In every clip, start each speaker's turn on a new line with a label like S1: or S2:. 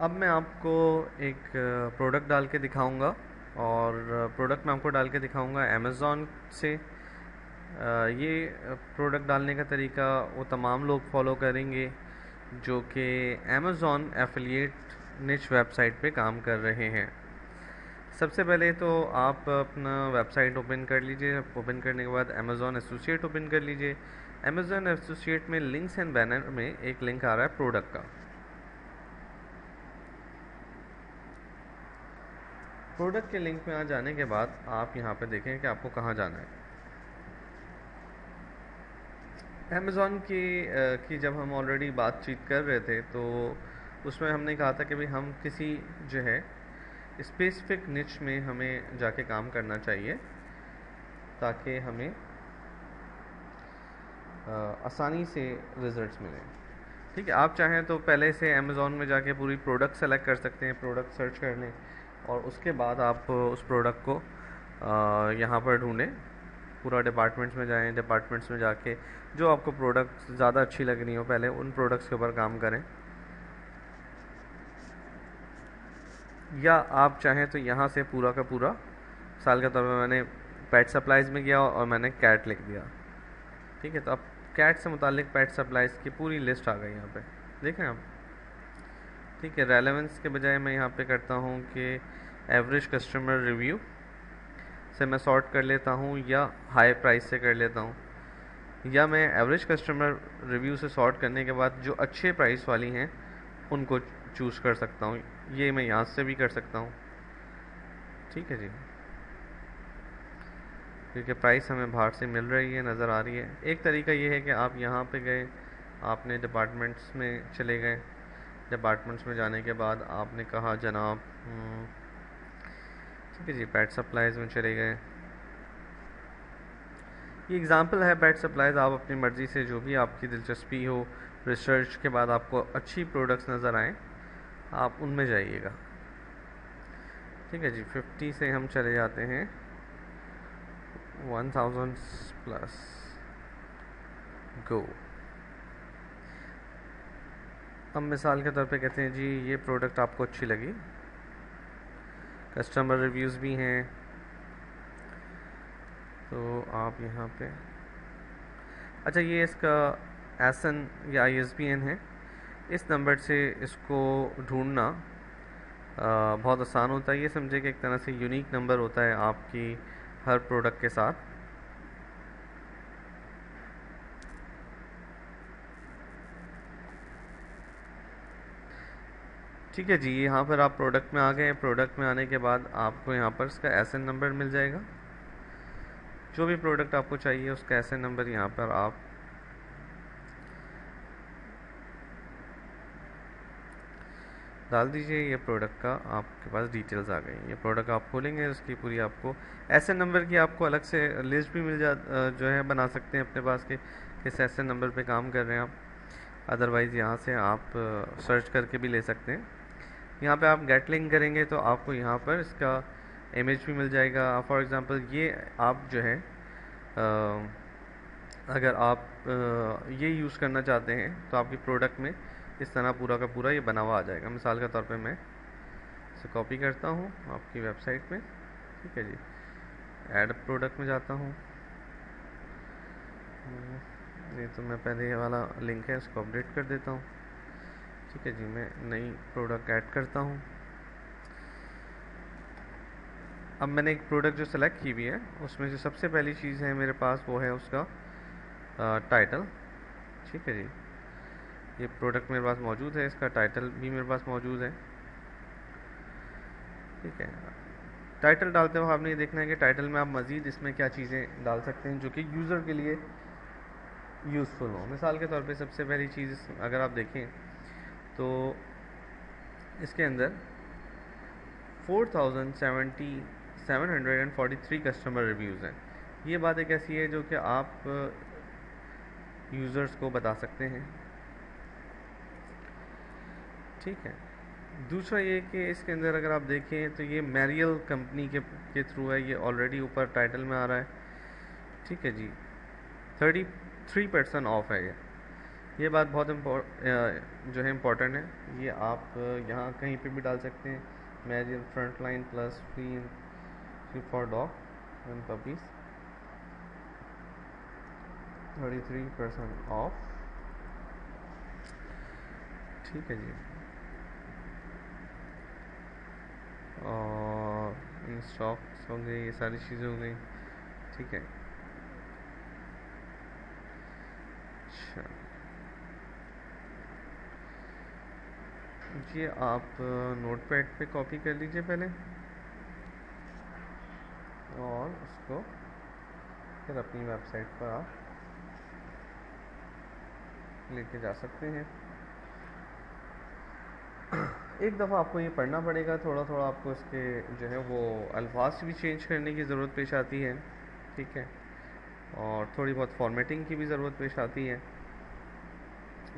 S1: अब मैं आपको एक प्रोडक्ट डाल के दिखाऊंगा और प्रोडक्ट मैं आपको डाल के दिखाऊंगा अमेज़ॉन से। ये प्रोडक्ट डालने का तरीका वो तमाम लोग फॉलो करेंगे जो कि अमेज़ॉन एफिलिएट निच वेबसाइट पे काम कर रहे हैं। सबसे पहले तो आप अपना वेबसाइट ओपन कर लीजिए। ओपन करने के बाद अमेज़ॉन एसोसिएट ओपन कर लीजिए। अमेज़ॉन एसोसिएट में लिंक्स एंड बैनर में एक लिंक आ रहा है प्रोडक्ट का। प्रोडक्ट के लिंक में आ जाने के बाद आप यहाँ पे देखें कि आपको कहाँ जाना है। अमेज़ॉन की जब हम ऑलरेडी बातचीत कर रहे थे तो उसमें हमने कहा था कि भाई हम किसी जो है स्पेसिफिक निच में हमें जाके काम करना चाहिए ताकि हमें आसानी से रिजल्ट्स मिलें। ठीक है, आप चाहें तो पहले से अमेज़ॉन में जाके पूरी प्रोडक्ट सेलेक्ट कर सकते हैं, प्रोडक्ट सर्च कर लें और उसके बाद आप उस प्रोडक्ट को यहाँ पर ढूंढें। पूरा डिपार्टमेंट्स में जाएं, डिपार्टमेंट्स में जाके जो आपको प्रोडक्ट ज़्यादा अच्छी लग रही हो पहले उन प्रोडक्ट्स के ऊपर काम करें। या आप चाहें तो यहाँ से पूरा का पूरा साल के तौर पर मैंने पेट सप्लाइज़ में गया और मैंने कैट लिख दिया। ठीक है, तो अब कैट से मुतालिक पेट सप्लाइज़ की पूरी लिस्ट आ गई यहाँ पे, देखें आप। ठीक है, रेलेवेंस के बजाय मैं यहाँ पे करता हूँ कि एवरेज कस्टमर रिव्यू से मैं सॉर्ट कर लेता हूँ या हाई प्राइस से कर लेता हूँ, या मैं एवरेज कस्टमर रिव्यू से सॉर्ट करने के बाद जो अच्छे प्राइस वाली हैं उनको चूज़ कर सकता हूँ। ये मैं यहाँ से भी कर सकता हूँ। ठीक है जी, क्योंकि प्राइस हमें बाहर से मिल रही है, नज़र आ रही है। एक तरीका ये है कि आप यहाँ पे गए, आपने डिपार्टमेंट्स में चले गए, डिपार्टमेंट्स में जाने के बाद आपने कहा जनाब ठीक है जी पेट सप्लाइज़ में चले गए। ये एग्ज़ाम्पल है पेट सप्लाइज़। आप अपनी मर्ज़ी से जो भी आपकी दिलचस्पी हो, रिसर्च के बाद आपको अच्छी प्रोडक्ट्स नज़र आएँ आप उनमें जाइएगा। ठीक है जी, 50 से हम चले जाते हैं 1000 प्लस, गो। अब मिसाल के तौर पे कहते हैं जी ये प्रोडक्ट आपको अच्छी लगी, कस्टमर रिव्यूज़ भी हैं, तो आप यहाँ पे अच्छा ये इसका एसन या ISBN है। इस नंबर से इसको ढूंढना बहुत आसान होता है। ये समझे कि एक तरह से यूनिक नंबर होता है आपकी हर प्रोडक्ट के साथ। ठीक है जी, यहाँ पर आप प्रोडक्ट में आ गए। प्रोडक्ट में आने के बाद आपको यहाँ पर इसका एसन नंबर मिल जाएगा। जो भी प्रोडक्ट आपको चाहिए उसका एसन नंबर यहाँ पर आप डाल दीजिए। ये प्रोडक्ट का आपके पास डिटेल्स आ गई। ये प्रोडक्ट आप खोलेंगे उसकी पूरी आपको एसन नंबर की आपको अलग से लिस्ट भी मिल जो है बना सकते हैं अपने पास के किस एसन नंबर पे काम कर रहे हैं आप। अदरवाइज़ यहाँ से आप सर्च करके भी ले सकते हैं। यहाँ पे आप गेट लिंक करेंगे तो आपको यहाँ पर इसका इमेज भी मिल जाएगा। फॉर एग्ज़ाम्पल ये आप जो है अगर आप ये यूज़ करना चाहते हैं तो आपकी प्रोडक्ट में इस तरह पूरा का पूरा ये बना हुआ आ जाएगा। मिसाल के तौर पे मैं इसे कॉपी करता हूँ आपकी वेबसाइट में। ठीक है जी, ऐड प्रोडक्ट में जाता हूँ। ये तो मैं पहले ये वाला लिंक है इसको अपडेट कर देता हूँ। ठीक है जी, मैं नई प्रोडक्ट ऐड करता हूँ। अब मैंने एक प्रोडक्ट जो सेलेक्ट की हुई है उसमें से सबसे पहली चीज़ है मेरे पास वो है उसका टाइटल। ठीक है जी, ये प्रोडक्ट मेरे पास मौजूद है, इसका टाइटल भी मेरे पास मौजूद है। ठीक है, टाइटल डालते हुए आपने ये देखना है कि टाइटल में आप मज़ीद इसमें क्या चीज़ें डाल सकते हैं जो कि यूज़र के लिए यूज़फुल हो। मिसाल के तौर पे सबसे पहली चीज़ अगर आप देखें तो इसके अंदर 4743 कस्टमर रिव्यूज़ हैं। ये बात एक ऐसी है जो कि आप यूज़र्स को बता सकते हैं। ठीक है, दूसरा ये कि इसके अंदर अगर आप देखें तो ये मैरियल कंपनी के थ्रू है, ये ऑलरेडी ऊपर टाइटल में आ रहा है। ठीक है जी, 33% ऑफ है ये बात बहुत जो है इम्पोर्टेंट है। ये आप यहाँ कहीं पे भी डाल सकते हैं। Imagine front line plus free for dog and puppies 33% of. ठीक है जी। और इन स्टॉक्स हो गए, ये सारी चीज़ें हो गई। ठीक है। अच्छा, ये आप नोटपैड पे कॉपी कर लीजिए पहले, और उसको फिर अपनी वेबसाइट पर आप लेके जा सकते हैं। एक दफ़ा आपको ये पढ़ना पड़ेगा, थोड़ा थोड़ा आपको इसके जो है वो अल्फाज भी चेंज करने की ज़रूरत पेश आती है। ठीक है। और थोड़ी बहुत फॉर्मेटिंग की भी ज़रूरत पेश आती है।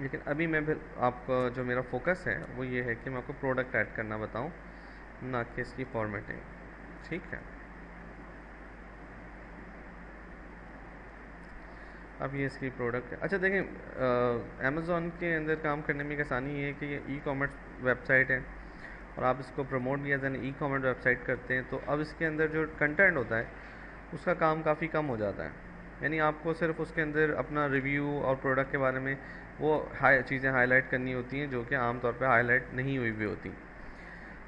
S1: लेकिन अभी मैं फिर आपका जो मेरा फोकस है वो ये है कि मैं आपको प्रोडक्ट ऐड करना बताऊं, ना कि इसकी फॉर्मेटिंग। ठीक है। अब ये इसकी प्रोडक्ट है। अच्छा देखें, अमेज़ॉन के अंदर काम करने में एक आसानी ये है कि ये ई कॉमर्स वेबसाइट है, और आप इसको प्रमोट भी as an e commerce website करते हैं, तो अब इसके अंदर जो कंटेंट होता है उसका काम काफ़ी कम हो जाता है। यानी आपको सिर्फ उसके अंदर अपना रिव्यू और प्रोडक्ट के बारे में वो चीज़ें हाईलाइट करनी होती हैं, जो कि आमतौर पर हाईलाइट नहीं हुई भी होती।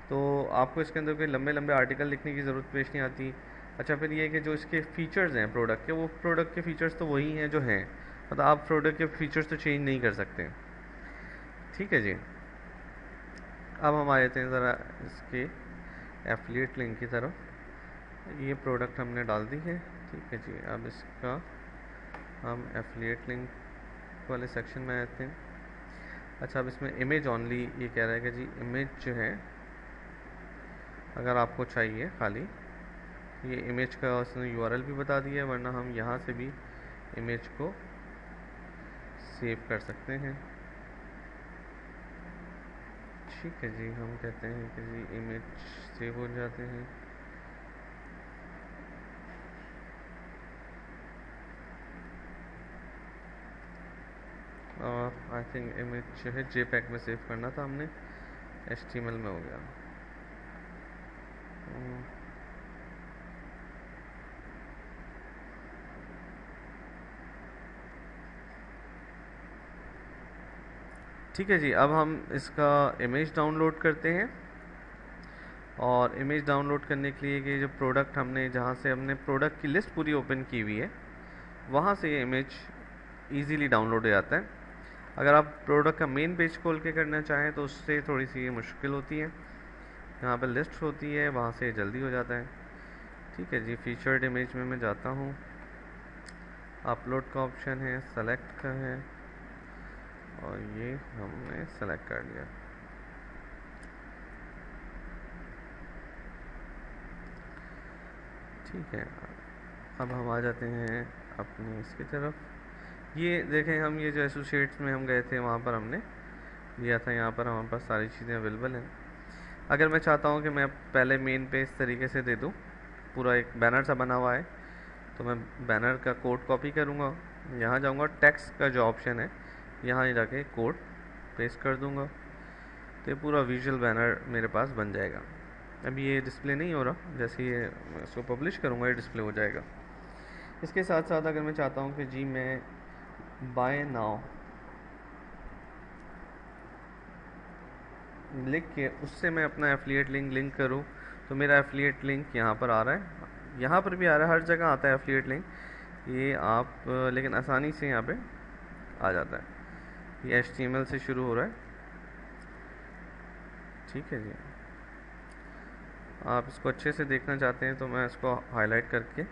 S1: तो आपको इसके अंदर कोई लंबे लंबे आर्टिकल लिखने की ज़रूरत पेश नहीं आती। अच्छा, फिर ये है कि जो इसके फ़ीचर्स हैं प्रोडक्ट के, वो प्रोडक्ट के फ़ीचर्स तो वही हैं जो हैं, मतलब आप प्रोडक्ट के फ़ीचर्स तो चेंज नहीं कर सकते। ठीक है जी। अब हम आ जाते हैं ज़रा इसके एफिलिएट लिंक की तरफ। ये प्रोडक्ट हमने डाल दी है। ठीक है जी। अब इसका हम एफिलिएट लिंक वाले सेक्शन में आते हैं। अच्छा, अब इसमें इमेज ऑनली ये कह रहा है कि जी इमेज जो है अगर आपको चाहिए खाली, ये इमेज का उसने यूआरएल भी बता दिया है, वरना हम यहाँ से भी इमेज को सेव कर सकते हैं। ठीक है जी। हम कहते हैं कि जी इमेज सेव हो जाते हैं। आई थिंक इमेज जो है जेपैग में सेव करना था हमने, एचटीएमएल में हो गया। ठीक है जी। अब हम इसका इमेज डाउनलोड करते हैं, और इमेज डाउनलोड करने के लिए कि जो प्रोडक्ट हमने जहाँ से हमने प्रोडक्ट की लिस्ट पूरी ओपन की हुई है, वहाँ से ये इमेज इजीली डाउनलोड हो जाता है। अगर आप प्रोडक्ट का मेन पेज खोल के करना चाहें तो उससे थोड़ी सी ये मुश्किल होती है। यहाँ पर लिस्ट होती है, वहाँ से जल्दी हो जाता है। ठीक है जी। फीचर्ड इमेज में मैं जाता हूँ, अपलोड का ऑप्शन है, सेलेक्ट का है, और ये हमने सेलेक्ट कर लिया। ठीक है। अब हम आ जाते हैं अपनी इसकी तरफ। ये देखें, हम ये जो एसोसिएट्स में हम गए थे वहाँ पर हमने लिया था, यहाँ पर हमारे पास सारी चीज़ें अवेलेबल हैं। अगर मैं चाहता हूँ कि मैं पहले मेन पे इस तरीके से दे दूँ, पूरा एक बैनर सा बना हुआ है, तो मैं बैनर का कोड कॉपी करूँगा, यहाँ जाऊँगा, टेक्स्ट का जो ऑप्शन है यहाँ जाके कोड पेस्ट कर दूँगा, तो ये पूरा विजुअल बैनर मेरे पास बन जाएगा। अभी ये डिस्प्ले नहीं हो रहा, जैसे ये इसको पब्लिश करूँगा ये डिस्प्ले हो जाएगा। इसके साथ साथ अगर मैं चाहता हूँ कि जी मैं बाय नाउ लिख के उससे मैं अपना एफिलिएट लिंक करूँ, तो मेरा एफिलिएट लिंक यहाँ पर आ रहा है, यहाँ पर भी आ रहा है, हर जगह आता है एफिलिएट लिंक। ये आप लेकिन आसानी से यहाँ पे आ जाता है। ये HTML से शुरू हो रहा है। ठीक है जी। आप इसको अच्छे से देखना चाहते हैं तो मैं इसको हाईलाइट करके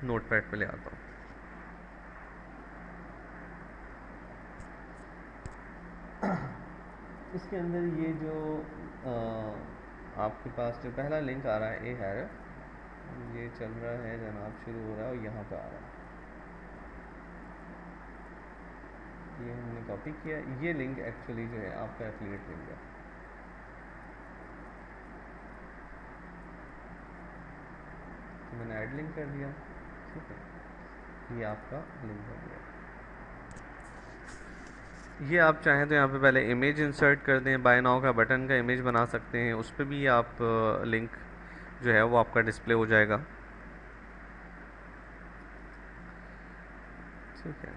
S1: नोटपैड पे ले आता हूँ। इसके अंदर ये जो आपके पास जो पहला लिंक आ रहा है, ये है, ये चल रहा है जनाब, शुरू हो रहा है और यहाँ पे आ रहा है, ये हमने कॉपी किया। ये लिंक एक्चुअली जो है आपका एफिलिएट लिंक है। तो मैंने ऐड लिंक कर दिया। ठीक है। ये आपका लिंक हो गया। ये आप चाहें तो यहाँ पे पहले इमेज इंसर्ट कर दें, बाय नाउ का बटन का इमेज बना सकते हैं, उस पर भी आप लिंक जो है वो आपका डिस्प्ले हो जाएगा। ठीक है।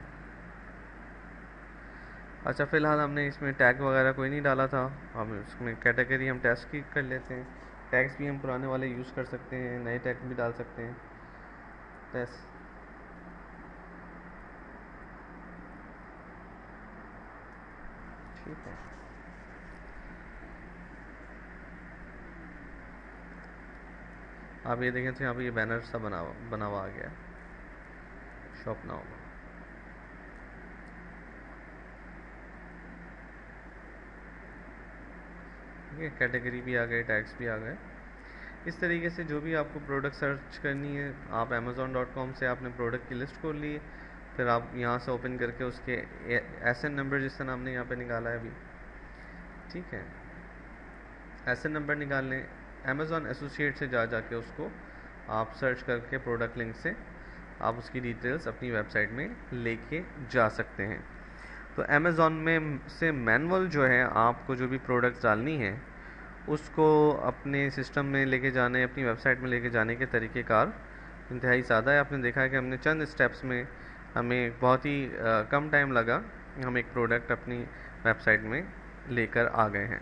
S1: अच्छा, फ़िलहाल हमने इसमें टैग वगैरह कोई नहीं डाला था, हम इसमें कैटेगरी हम टेस्ट की कर लेते हैं। टैग्स भी हम पुराने वाले यूज़ कर सकते हैं, नए टैग भी डाल सकते हैं। टेस्ट ठीक है। आप ये देखें तो यहाँ पे ये बैनर सा बना हुआ आ गया शॉप नाउ। ठीक है, कैटेगरी भी आ गए, टैग्स भी आ गए। इस तरीके से जो भी आपको प्रोडक्ट सर्च करनी है, आप amazon.com से आपने प्रोडक्ट की लिस्ट खोल ली, फिर आप यहाँ से ओपन करके उसके एसएन नंबर जिस तरह हमने यहाँ पे निकाला है अभी, ठीक है, एसएन नंबर निकाल लें। अमेज़ॉन एसोसिएट से जाके उसको आप सर्च करके प्रोडक्ट लिंक से आप उसकी डिटेल्स अपनी वेबसाइट में लेके जा सकते हैं। तो अमेज़ॉन में से मैनुअल जो है, आपको जो भी प्रोडक्ट्स डालनी है उसको अपने सिस्टम में लेके जाने, अपनी वेबसाइट में लेके जाने के तरीक़ेकार इंतहाई सादा है। आपने देखा है कि हमने चंद स्टेप्स में हमें बहुत ही कम टाइम लगा, हम एक प्रोडक्ट अपनी वेबसाइट में लेकर आ गए हैं।